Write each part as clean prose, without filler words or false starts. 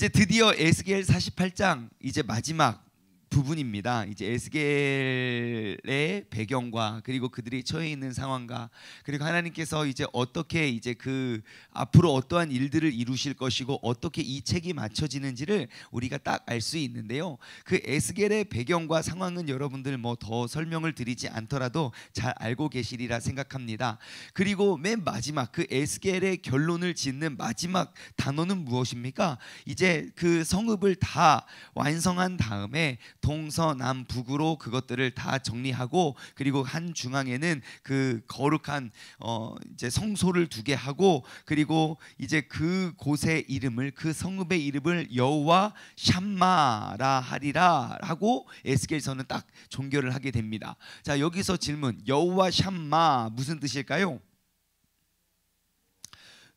이제 드디어 에스겔 48장 이제 마지막 부분입니다. 이제 에스겔의 배경과 그리고 그들이 처해 있는 상황과 그리고 하나님께서 이제 어떻게 이제 그 앞으로 어떠한 일들을 이루실 것이고 어떻게 이 책이 맞춰지는지를 우리가 딱 알 수 있는데요. 그 에스겔의 배경과 상황은 여러분들 뭐 더 설명을 드리지 않더라도 잘 알고 계시리라 생각합니다. 그리고 맨 마지막 그 에스겔의 결론을 짓는 마지막 단어는 무엇입니까? 이제 그 성읍을 다 완성한 다음에 동서남북으로 그것들을 다 정리하고 그리고 한 중앙에는 그 거룩한 이제 성소를 두게 하고 그리고 이제 그 곳의 이름을 그 성읍의 이름을 여호와 샴마라 하리라 하고 에스겔서는 딱 종결을 하게 됩니다. 자, 여기서 질문. 여호와 샴마 무슨 뜻일까요?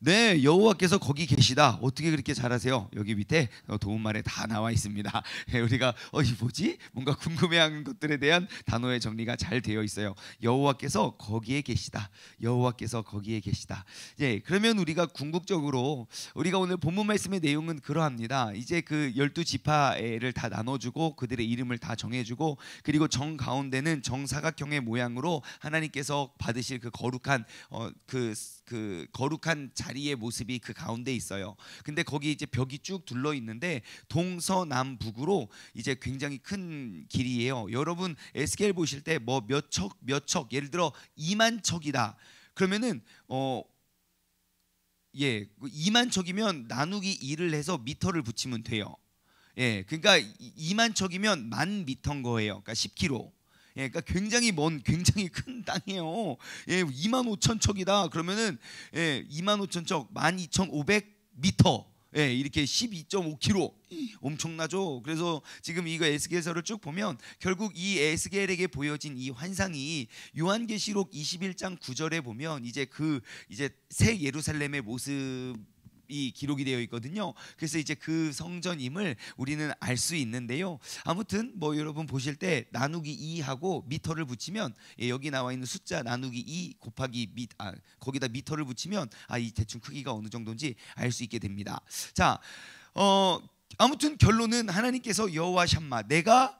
네, 여호와께서 거기 계시다. 어떻게 그렇게 잘하세요? 여기 밑에 도움말에 다 나와 있습니다. 우리가 이 뭐지? 뭔가 궁금해하는 것들에 대한 단어의 정리가 잘 되어 있어요. 여호와께서 거기에 계시다. 여호와께서 거기에 계시다. 예, 그러면 우리가 궁극적으로 우리가 오늘 본문 말씀의 내용은 그러합니다. 이제 그 12지파를 다 나눠주고 그들의 이름을 다 정해주고 그리고 정 가운데는 정사각형의 모양으로 하나님께서 받으실 그 거룩한 그 거룩한 자리의 모습이 그 가운데 있어요. 근데 거기 이제 벽이 쭉 둘러 있는데 동서남북으로 이제 굉장히 큰 길이에요. 여러분 에스겔 보실 때 뭐 몇 척 예를 들어 2만 척이다. 그러면은 2만 척이면 나누기 2를 해서 미터를 붙이면 돼요. 예, 그러니까 2만 척이면 10,000미터인 거예요. 그러니까 10km. 예, 그러니까 굉장히 먼, 굉장히 큰 땅이에요. 예, 25,000척이다. 그러면은 25,000척, 12,500m. 예, 이렇게 12.5km. 엄청나죠. 그래서 지금 이거 에스겔서를 쭉 보면 결국 이 에스겔에게 보여진 이 환상이 요한계시록 21장 9절에 보면 이제 새 예루살렘의 모습 이 기록이 되어 있거든요. 그래서 이제 그 성전임을 우리는 알 수 있는데요. 아무튼 뭐 여러분 보실 때 나누기 2하고 미터를 붙이면 여기 나와 있는 숫자 나누기 2 곱하기 거기다 미터를 붙이면 이 대충 크기가 어느 정도인지 알 수 있게 됩니다. 자, 아무튼 결론은 하나님께서 여호와 샴마 내가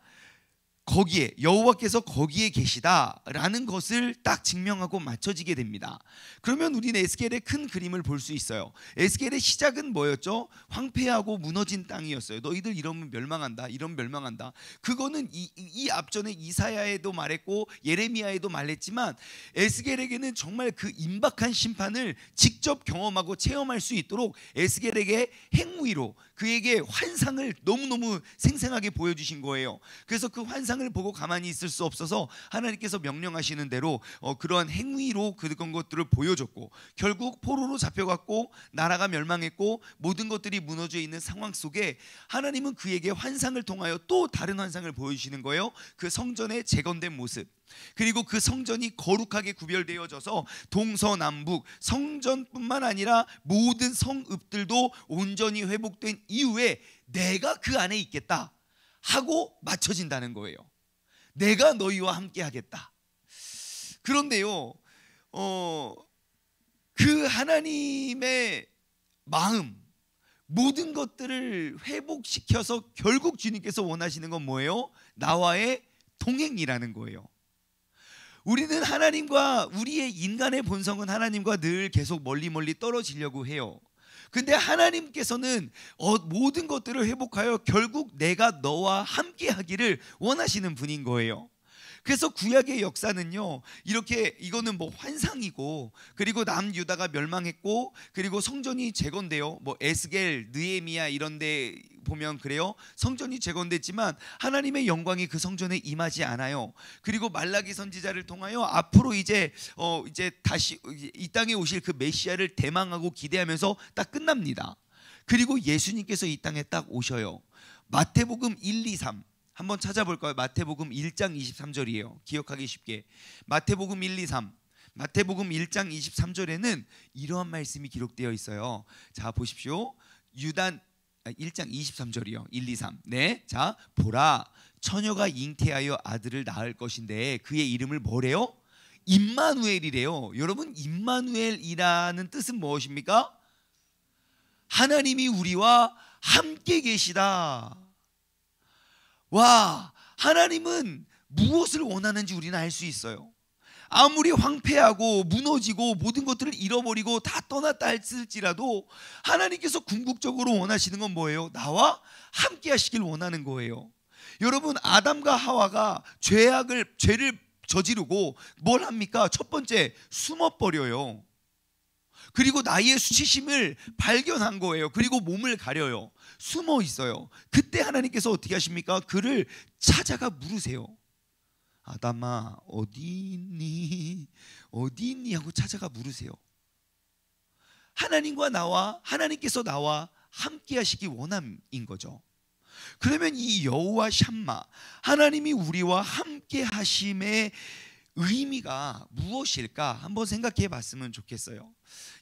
거기에 여호와께서 거기에 계시다라는 것을 딱 증명하고 맞춰지게 됩니다. 그러면 우리는 에스겔의 큰 그림을 볼 수 있어요. 에스겔의 시작은 뭐였죠? 황폐하고 무너진 땅이었어요. 너희들 이러면 멸망한다. 이러면 멸망한다. 그거는 이 앞전에 이사야에도 말했고 예레미야에도 말했지만 에스겔에게는 정말 그 임박한 심판을 직접 경험하고 체험할 수 있도록 에스겔에게 행위로 그에게 환상을 너무너무 생생하게 보여주신 거예요. 그래서 그 환상을 보고 가만히 있을 수 없어서 하나님께서 명령하시는 대로 그러한 행위로 그런 것들을 보여줬고 결국 포로로 잡혀갔고 나라가 멸망했고 모든 것들이 무너져 있는 상황 속에 하나님은 그에게 환상을 통하여 또 다른 환상을 보여주시는 거예요. 그 성전의 재건된 모습 그리고 그 성전이 거룩하게 구별되어져서 동서남북 성전뿐만 아니라 모든 성읍들도 온전히 회복된 이후에 내가 그 안에 있겠다 하고 맞춰진다는 거예요. 내가 너희와 함께 하겠다. 그런데요 그 하나님의 마음 모든 것들을 회복시켜서 결국 주님께서 원하시는 건 뭐예요? 나와의 동행이라는 거예요. 우리는 하나님과 우리의 인간의 본성은 하나님과 늘 계속 멀리 떨어지려고 해요. 근데 하나님께서는 모든 것들을 회복하여 결국 내가 너와 함께 하기를 원하시는 분인 거예요. 그래서 구약의 역사는요 이렇게 이거는 뭐 환상이고 그리고 남유다가 멸망했고 그리고 성전이 재건돼요. 뭐 에스겔, 느헤미야 이런데 보면 그래요. 성전이 재건됐지만 하나님의 영광이 그 성전에 임하지 않아요. 그리고 말라기 선지자를 통하여 앞으로 이제 다시 이 땅에 오실 그 메시아를 대망하고 기대하면서 딱 끝납니다. 그리고 예수님께서 이 땅에 딱 오셔요. 마태복음 1, 2, 3 한번 찾아볼까요? 마태복음 1장 23절이에요. 기억하기 쉽게. 마태복음 1, 2, 3 마태복음 1장 23절에는 이러한 말씀이 기록되어 있어요. 자 보십시오. 1장 23절이요. 1, 2, 3 네, 자 보라 처녀가 잉태하여 아들을 낳을 것인데 그의 이름을 뭐래요? 임마누엘이래요. 여러분 임마누엘이라는 뜻은 무엇입니까? 하나님이 우리와 함께 계시다. 와, 하나님은 무엇을 원하는지 우리는 알 수 있어요. 아무리 황폐하고 무너지고 모든 것들을 잃어버리고 다 떠났다 했을지라도 하나님께서 궁극적으로 원하시는 건 뭐예요? 나와 함께 하시길 원하는 거예요. 여러분, 아담과 하와가 죄를 저지르고 뭘 합니까? 첫 번째, 숨어버려요. 그리고 나의 수치심을 발견한 거예요. 그리고 몸을 가려요. 숨어 있어요. 그때 하나님께서 어떻게 하십니까? 그를 찾아가 물으세요. 아담아, 어디 있니? 어디 있니? 하고 찾아가 물으세요. 하나님께서 나와 함께 하시기 원함인 거죠. 그러면 이 여호와 샴마, 하나님이 우리와 함께 하심의 의미가 무엇일까 한번 생각해 봤으면 좋겠어요.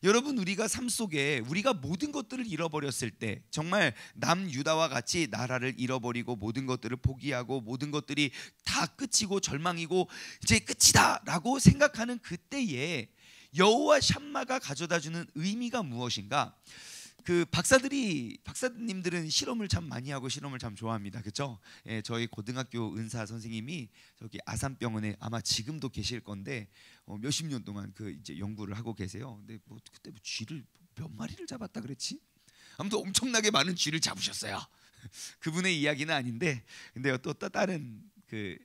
여러분, 우리가 삶 속에 우리가 모든 것들을 잃어버렸을 때, 정말 남유다와 같이 나라를 잃어버리고 모든 것들을 포기하고 모든 것들이 다 끝이고 절망이고 이제 끝이다 라고 생각하는 그때에 여호와 샴마가 가져다주는 의미가 무엇인가? 그 박사님들은 실험을 참 많이 하고 실험을 참 좋아합니다. 그렇죠? 예, 저희 고등학교 은사 선생님이 저기 아산병원에 아마 지금도 계실 건데 몇십 년 동안 그 이제 연구를 하고 계세요. 근데 뭐 그때 뭐 쥐를 몇 마리를 잡았다 그랬지? 아무튼 엄청나게 많은 쥐를 잡으셨어요. 그분의 이야기는 아닌데, 근데 또 다른 그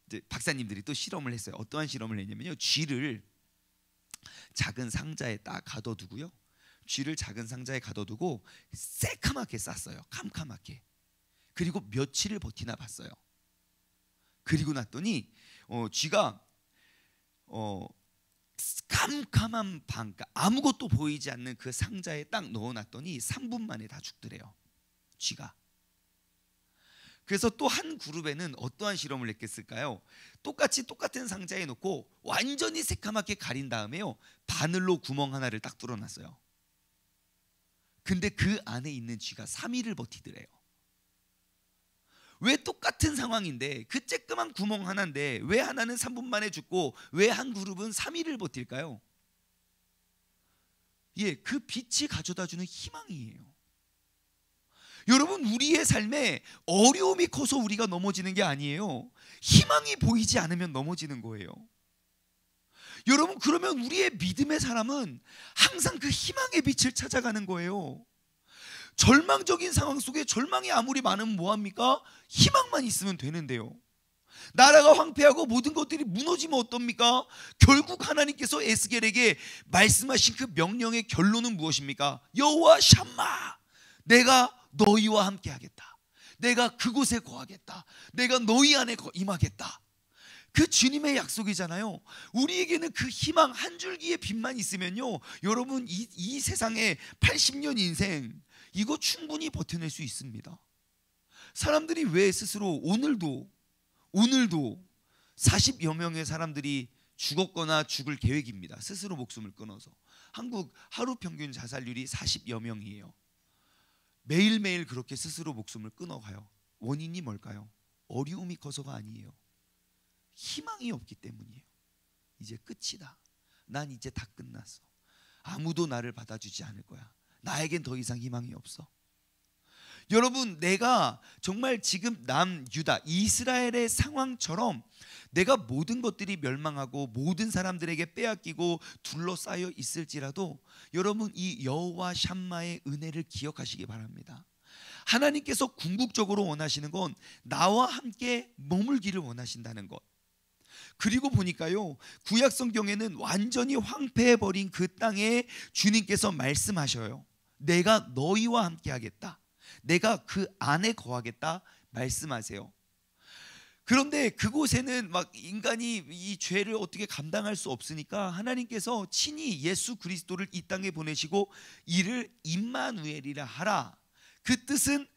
이제 박사님들이 또 실험을 했어요. 어떠한 실험을 했냐면요, 쥐를 작은 상자에 딱 가둬두고요. 쥐를 작은 상자에 가둬두고 새카맣게 쌌어요. 캄캄하게. 그리고 며칠을 버티나 봤어요. 그리고 났더니 쥐가 캄캄한 방, 그러니까 아무것도 보이지 않는 그 상자에 딱 넣어놨더니 3분 만에 다 죽더래요, 쥐가. 그래서 또 한 그룹에는 어떠한 실험을 했겠을까요? 똑같은 상자에 놓고 완전히 새카맣게 가린 다음에요, 바늘로 구멍 하나를 딱 뚫어놨어요. 근데 그 안에 있는 쥐가 3일을 버티더래요. 왜 똑같은 상황인데, 그 쬐끄만 구멍 하나인데 왜 하나는 3분 만에 죽고 왜 한 그룹은 3일을 버틸까요? 예, 그 빛이 가져다주는 희망이에요. 여러분, 우리의 삶에 어려움이 커서 우리가 넘어지는 게 아니에요. 희망이 보이지 않으면 넘어지는 거예요. 여러분, 그러면 우리의 믿음의 사람은 항상 그 희망의 빛을 찾아가는 거예요. 절망적인 상황 속에 절망이 아무리 많으면 뭐합니까? 희망만 있으면 되는데요. 나라가 황폐하고 모든 것들이 무너지면 어떻습니까? 결국 하나님께서 에스겔에게 말씀하신 그 명령의 결론은 무엇입니까? 여호와 샴마, 내가 너희와 함께 하겠다. 내가 그곳에 거하겠다. 내가 너희 안에 임하겠다. 그 주님의 약속이잖아요. 우리에게는 그 희망 한 줄기의 빛만 있으면요, 여러분, 이 세상에 80년 인생 이거 충분히 버텨낼 수 있습니다. 사람들이 왜 스스로 오늘도 40여 명의 사람들이 죽었거나 죽을 계획입니다. 스스로 목숨을 끊어서. 한국 하루 평균 자살률이 40여 명이에요. 매일매일 그렇게 스스로 목숨을 끊어가요. 원인이 뭘까요? 어려움이 커서가 아니에요. 희망이 없기 때문이에요. 이제 끝이다. 난 이제 다 끝났어. 아무도 나를 받아주지 않을 거야. 나에겐 더 이상 희망이 없어. 여러분, 내가 정말 지금 남유다 이스라엘의 상황처럼 내가 모든 것들이 멸망하고 모든 사람들에게 빼앗기고 둘러싸여 있을지라도 여러분, 이 여호와 샴마의 은혜를 기억하시기 바랍니다. 하나님께서 궁극적으로 원하시는 건 나와 함께 머물기를 원하신다는 것. 그리고 보니까요, 구약 성경에는 완전히 황폐해버린 그 땅에 주님께서 말씀하셔요. 내가 너희와 함께 하겠다. 내가 그 안에 거하겠다 말씀하세요. 그런데 그곳에는 막 인간이 이 죄를 어떻게 감당할 수 없으니까 하나님께서 친히 예수 그리스도를 이 땅에 보내시고 이를 임마누엘이라 하라. 그 뜻은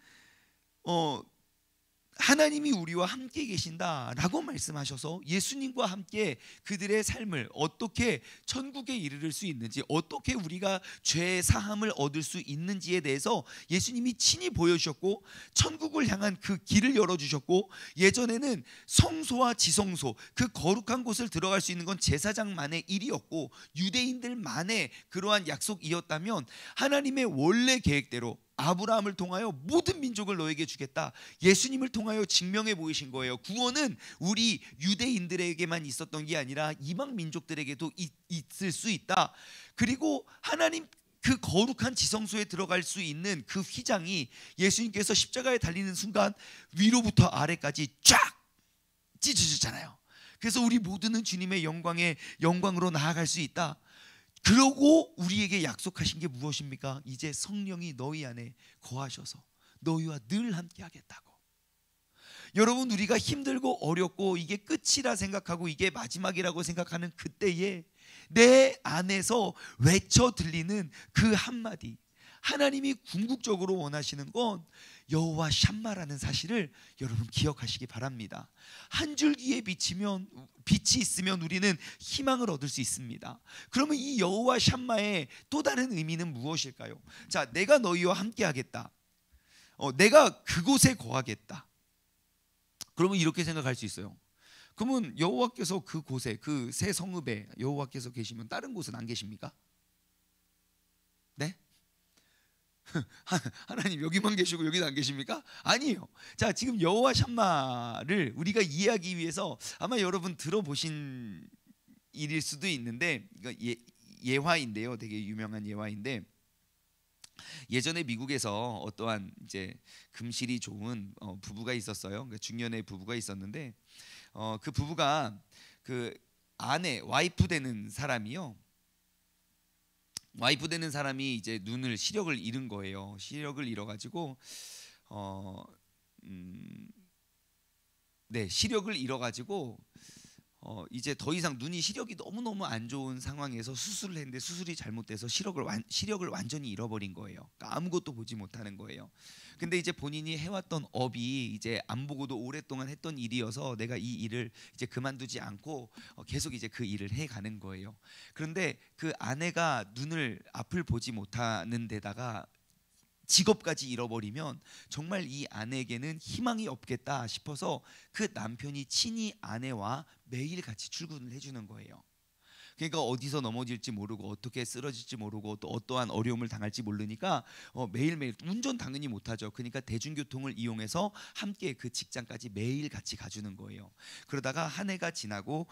하나님이 우리와 함께 계신다라고 말씀하셔서 예수님과 함께 그들의 삶을 어떻게 천국에 이르를 수 있는지, 어떻게 우리가 죄의 사함을 얻을 수 있는지에 대해서 예수님이 친히 보여주셨고 천국을 향한 그 길을 열어주셨고, 예전에는 성소와 지성소, 그 거룩한 곳을 들어갈 수 있는 건 제사장만의 일이었고 유대인들만의 그러한 약속이었다면, 하나님의 원래 계획대로 아브라함을 통하여 모든 민족을 너에게 주겠다. 예수님을 통하여 증명해 보이신 거예요. 구원은 우리 유대인들에게만 있었던 게 아니라 이방 민족들에게도 있을 수 있다. 그리고 하나님 그 거룩한 지성소에 들어갈 수 있는 그 휘장이 예수님께서 십자가에 달리는 순간 위로부터 아래까지 쫙 찢어졌잖아요. 그래서 우리 모두는 주님의 영광으로 나아갈 수 있다. 그러고 우리에게 약속하신 게 무엇입니까? 이제 성령이 너희 안에 거하셔서 너희와 늘 함께 하겠다고. 여러분, 우리가 힘들고 어렵고 이게 끝이라 생각하고 이게 마지막이라고 생각하는 그때에 내 안에서 외쳐 들리는 그 한마디, 하나님이 궁극적으로 원하시는 건 여호와 샴마라는 사실을 여러분 기억하시기 바랍니다. 한 줄기의 빛이 있으면 우리는 희망을 얻을 수 있습니다. 그러면 이 여호와 샴마의 또 다른 의미는 무엇일까요? 자, 내가 너희와 함께 하겠다. 내가 그곳에 거하겠다. 그러면 이렇게 생각할 수 있어요. 그러면 여호와께서 그곳에, 그 새 성읍에 여호와께서 계시면 다른 곳은 안 계십니까? 네? 하나님 여기만 계시고 여기는 안 계십니까? 아니에요. 자, 지금 여호와 샴마를 우리가 이해하기 위해서 아마 여러분 들어보신 일일 수도 있는데, 이거 예화인데요. 되게 유명한 예화인데, 예전에 미국에서 어떠한 이제 금실이 좋은 부부가 있었어요. 그러니까 중년의 부부가 있었는데, 그 부부가 그 아내, 와이프 되는 사람이요. 와이프 되는 사람이 이제 시력을 잃은 거예요. 시력을 잃어가지고 시력을 잃어가지고 이제 더 이상 눈이 시력이 너무너무 안 좋은 상황에서 수술을 했는데 수술이 잘못돼서 시력을 완전히 잃어버린 거예요. 그러니까 아무것도 보지 못하는 거예요. 근데 이제 본인이 해왔던 업이 이제 안 보고도 오랫동안 했던 일이어서 내가 이 일을 이제 그만두지 않고 계속 이제 그 일을 해가는 거예요. 그런데 그 아내가 앞을 보지 못하는 데다가 직업까지 잃어버리면 정말 이 아내에게는 희망이 없겠다 싶어서 그 남편이 친히 아내와 매일 같이 출근을 해주는 거예요. 그러니까 어디서 넘어질지 모르고 어떻게 쓰러질지 모르고 또 어떠한 어려움을 당할지 모르니까 매일매일, 운전 당연히 못하죠. 그러니까 대중교통을 이용해서 함께 그 직장까지 매일 같이 가주는 거예요. 그러다가 한 해가 지나고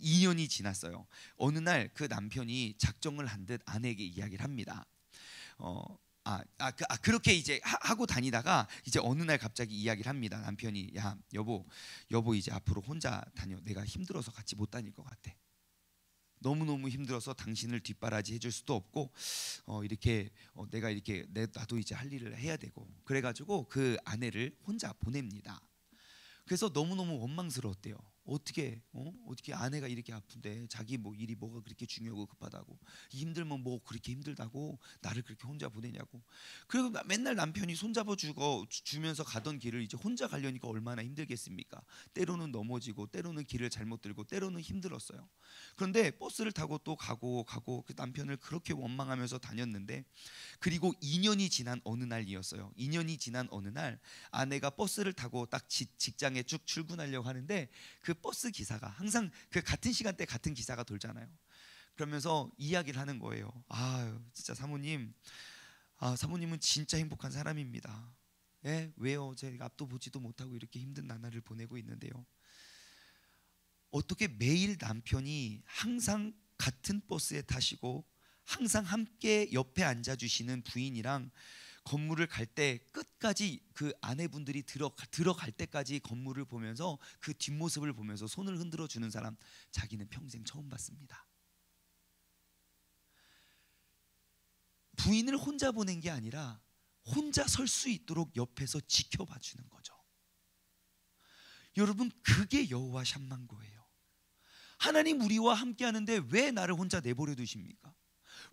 2년이 지났어요. 어느 날 그 남편이 작정을 한 듯 아내에게 이야기를 합니다. 그렇게 이제 하고 다니다가 이제 어느 날 갑자기 이야기를 합니다. 남편이, 야, 여보 이제 앞으로 혼자 다녀. 내가 힘들어서 같이 못 다닐 것 같아. 너무너무 힘들어서 당신을 뒷바라지 해줄 수도 없고 이렇게 내가 이렇게 나도 이제 할 일을 해야 되고, 그래가지고 그 아내를 혼자 보냅니다. 그래서 너무너무 원망스러웠대요. 어떻게 아내가 이렇게 아픈데 자기 뭐 일이 뭐가 그렇게 중요하고 급하다고, 힘들면 뭐 그렇게 힘들다고 나를 그렇게 혼자 보내냐고. 그리고 맨날 남편이 손잡아 주면서 가던 길을 이제 혼자 가려니까 얼마나 힘들겠습니까? 때로는 넘어지고 때로는 길을 잘못 들고 때로는 힘들었어요. 그런데 버스를 타고 또 가고 그 남편을 그렇게 원망하면서 다녔는데, 그리고 2년이 지난 어느 날이었어요. 2년이 지난 어느 날 아내가 버스를 타고 딱 직장에 쭉 출근하려고 하는데, 그 버스 기사가 항상 그 같은 시간대 같은 기사가 돌잖아요. 그러면서 이야기를 하는 거예요. 진짜 사모님은 진짜 행복한 사람입니다. 예? 왜요? 제가 앞도 보지도 못하고 이렇게 힘든 나날을 보내고 있는데요. 어떻게 매일 남편이 항상 같은 버스에 타시고 항상 함께 옆에 앉아주시는 부인이랑 건물을 갈 때 끝까지 그 아내분들이 들어갈 때까지 건물을 보면서 그 뒷모습을 보면서 손을 흔들어 주는 사람, 자기는 평생 처음 봤습니다. 부인을 혼자 보낸 게 아니라 혼자 설 수 있도록 옆에서 지켜봐 주는 거죠. 여러분, 그게 여호와 샴마인 거예요. 하나님 우리와 함께 하는데 왜 나를 혼자 내버려 두십니까?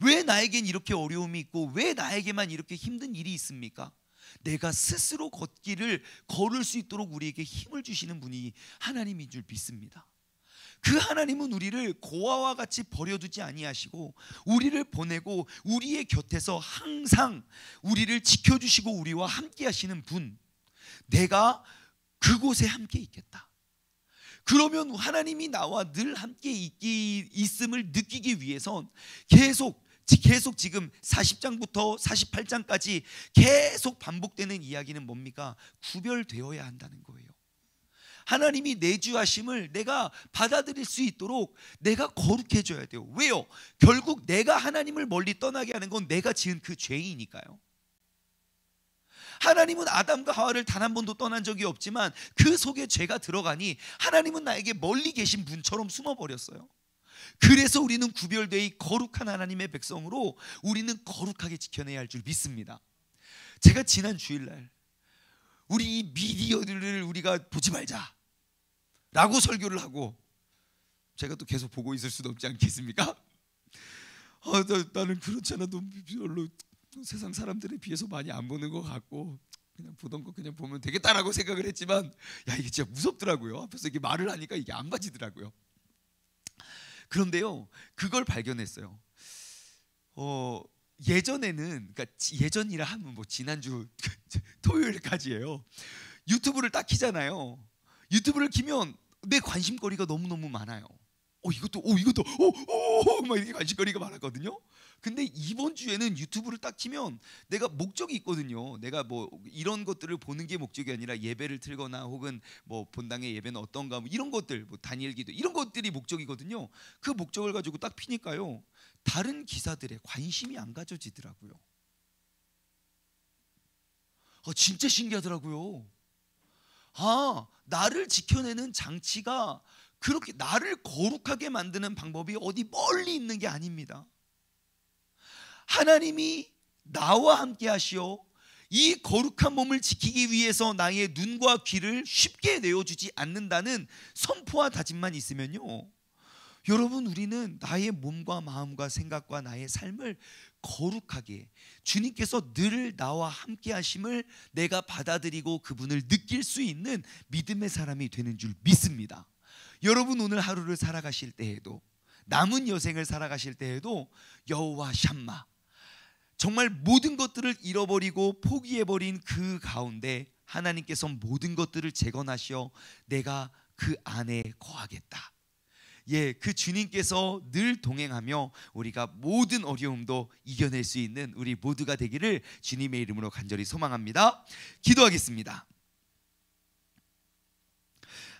왜 나에겐 이렇게 어려움이 있고 왜 나에게만 이렇게 힘든 일이 있습니까? 내가 스스로 걸을 수 있도록 우리에게 힘을 주시는 분이 하나님인 줄 믿습니다. 그 하나님은 우리를 고아와 같이 버려두지 아니하시고 우리를 보내고 우리의 곁에서 항상 우리를 지켜주시고 우리와 함께 하시는 분, 내가 그곳에 함께 있겠다. 그러면 하나님이 나와 늘 함께 있음을 느끼기 위해선 계속 계속 지금 40장부터 48장까지 계속 반복되는 이야기는 뭡니까? 구별되어야 한다는 거예요. 하나님이 내주하심을 내가 받아들일 수 있도록 내가 거룩해져야 돼요. 왜요? 결국 내가 하나님을 멀리 떠나게 하는 건 내가 지은 그 죄이니까요. 하나님은 아담과 하와를 단 한 번도 떠난 적이 없지만 그 속에 죄가 들어가니 하나님은 나에게 멀리 계신 분처럼 숨어버렸어요. 그래서 우리는 구별되어 거룩한 하나님의 백성으로 우리는 거룩하게 지켜내야 할 줄 믿습니다. 제가 지난 주일날 우리 이 미디어들을 우리가 보지 말자 라고 설교를 하고, 제가 또 계속 보고 있을 수도 없지 않겠습니까? 나는 그렇잖아. 너 별로 세상 사람들에 비해서 많이 안 보는 것 같고 그냥 보던 거 그냥 보면 되겠다라고 생각을 했지만, 야, 이게 진짜 무섭더라고요. 앞에서 이렇게 말을 하니까 이게 안 봐지더라고요. 그런데요, 그걸 발견했어요. 예전에는, 그러니까 예전이라 하면 뭐 지난주 토요일까지예요. 유튜브를 딱 키잖아요. 유튜브를 키면 내 관심거리가 너무너무 많아요. 이것도 막 이렇게 관심거리가 많았거든요. 근데 이번 주에는 유튜브를 딱 키면 내가 목적이 있거든요. 내가 뭐 이런 것들을 보는 게 목적이 아니라 예배를 틀거나 혹은 뭐 본당의 예배는 어떤가 뭐 이런 것들, 뭐 다니엘 기도 이런 것들이 목적이거든요. 그 목적을 가지고 딱 피니까요, 다른 기사들에 관심이 안 가져지더라고요. 진짜 신기하더라고요. 나를 지켜내는 장치가 그렇게 나를 거룩하게 만드는 방법이 어디 멀리 있는 게 아닙니다. 하나님이 나와 함께 하시어 이 거룩한 몸을 지키기 위해서 나의 눈과 귀를 쉽게 내어주지 않는다는 선포와 다짐만 있으면요, 여러분, 우리는 나의 몸과 마음과 생각과 나의 삶을 거룩하게, 주님께서 늘 나와 함께 하심을 내가 받아들이고 그분을 느낄 수 있는 믿음의 사람이 되는 줄 믿습니다. 여러분, 오늘 하루를 살아가실 때에도, 남은 여생을 살아가실 때에도 여호와 샴마, 정말 모든 것들을 잃어버리고 포기해버린 그 가운데 하나님께서 모든 것들을 재건하시어 내가 그 안에 거하겠다. 그 주님께서 늘 동행하며 우리가 모든 어려움도 이겨낼 수 있는 우리 모두가 되기를 주님의 이름으로 간절히 소망합니다. 기도하겠습니다.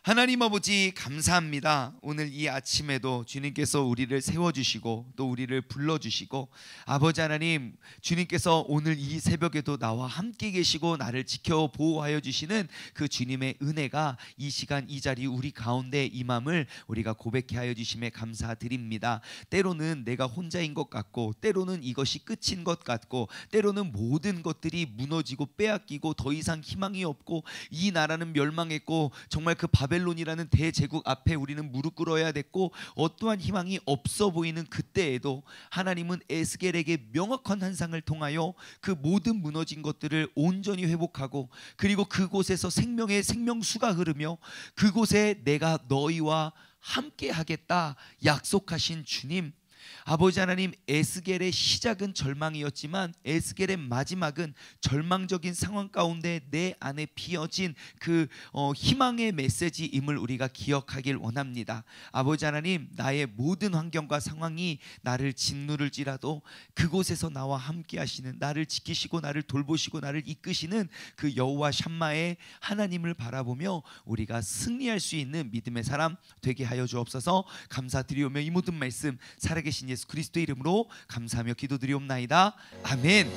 하나님 아버지, 감사합니다. 오늘 이 아침에도 주님께서 우리를 세워주시고 또 우리를 불러주시고, 아버지 하나님, 주님께서 오늘 이 새벽에도 나와 함께 계시고 나를 지켜 보호하여 주시는 그 주님의 은혜가 이 시간 이 자리 우리 가운데 임함을 우리가 고백해 하여 주심에 감사드립니다. 때로는 내가 혼자인 것 같고, 때로는 이것이 끝인 것 같고, 때로는 모든 것들이 무너지고 빼앗기고 더 이상 희망이 없고 이 나라는 멸망했고 정말 그 바벨론이라는 대제국 앞에 우리는 무릎 꿇어야 됐고 어떠한 희망이 없어 보이는 그때에도 하나님은 에스겔에게 명확한 환상을 통하여 그 모든 무너진 것들을 온전히 회복하고, 그리고 그곳에서 생명의 생명수가 흐르며 그곳에 내가 너희와 함께 하겠다 약속하신 주님, 아버지 하나님, 에스겔의 시작은 절망이었지만 에스겔의 마지막은 절망적인 상황 가운데 내 안에 피어진 그 희망의 메시지임을 우리가 기억하길 원합니다. 아버지 하나님, 나의 모든 환경과 상황이 나를 짓누를지라도 그곳에서 나와 함께 하시는, 나를 지키시고 나를 돌보시고 나를 이끄시는 그 여호와 샴마의 하나님을 바라보며 우리가 승리할 수 있는 믿음의 사람 되게 하여 주옵소서. 감사드리오며 이 모든 말씀 살아계신 예수 그리스도의 이름으로 감사하며 기도드리옵나이다. 아멘.